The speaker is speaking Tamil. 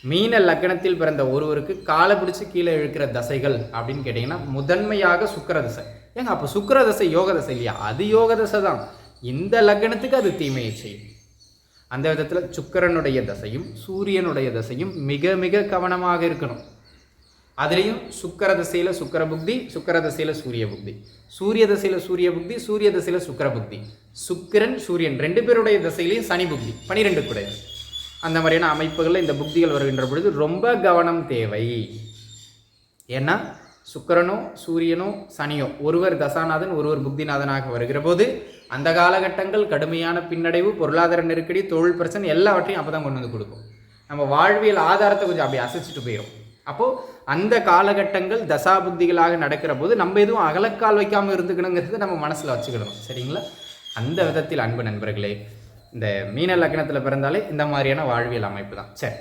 மீன லக்கணத்தில் பிறந்த ஒருவருக்கு காலை பிடிச்சி கீழே இழுக்கிற தசைகள் அப்படின்னு கேட்டிங்கன்னா முதன்மையாக சுக்கிர தசை. ஏங்க அப்போ சுக்கிர தசை யோக தசை இல்லையா? அது யோக தசை தான். இந்த லக்கணத்துக்கு அது தீமையை செய்யும். அந்த விதத்தில் சுக்கிரனுடைய தசையும் சூரியனுடைய தசையும் மிக மிக கவனமாக இருக்கணும். அதுலேயும் சுக்கிர தசையில் சுக்கிர புக்தி, சுக்கிர தசையில் சூரிய புக்தி, சூரிய தசையில் சூரிய புக்தி, சூரிய தசையில் சுக்கிர புக்தி, சுக்கிரன் சூரியன் 2 பேருடைய தசையிலையும் சனி புக்தி 12 கூட. அந்த மாதிரியான அமைப்புகளில் இந்த புக்திகள் வருகின்ற பொழுது ரொம்ப கவனம் தேவை. ஏன்னா சுக்கிரனோ சூரியனோ சனியோ ஒருவர் தசாநாதன் ஒருவர் புக்திநாதனாக வருகிற போது அந்த காலகட்டங்கள் கடுமையான பின்னடைவு, பொருளாதார நெருக்கடி, தொழில் பிரச்சனை எல்லாவற்றையும் அப்போ தான் கொண்டு வந்து கொடுக்கும். நம்ம வாழ்வியல் ஆதாரத்தை கொஞ்சம் அப்படி அசைச்சிட்டு போயிடும். அப்போது அந்த காலகட்டங்கள் தசா புக்திகளாக நடக்கிற போது நம்ம எதுவும் அகலக்கால் வைக்காமல் இருந்துக்கணுங்கிறது நம்ம மனசில் வச்சுக்கிடணும். சரிங்களா? அந்த விதத்தில் அன்பு நண்பர்களே, இந்த மீன லக்னத்தில் பிறந்தாலே இந்த மாதிரியான வாழ்வியல் அமைப்பு தான். சரி,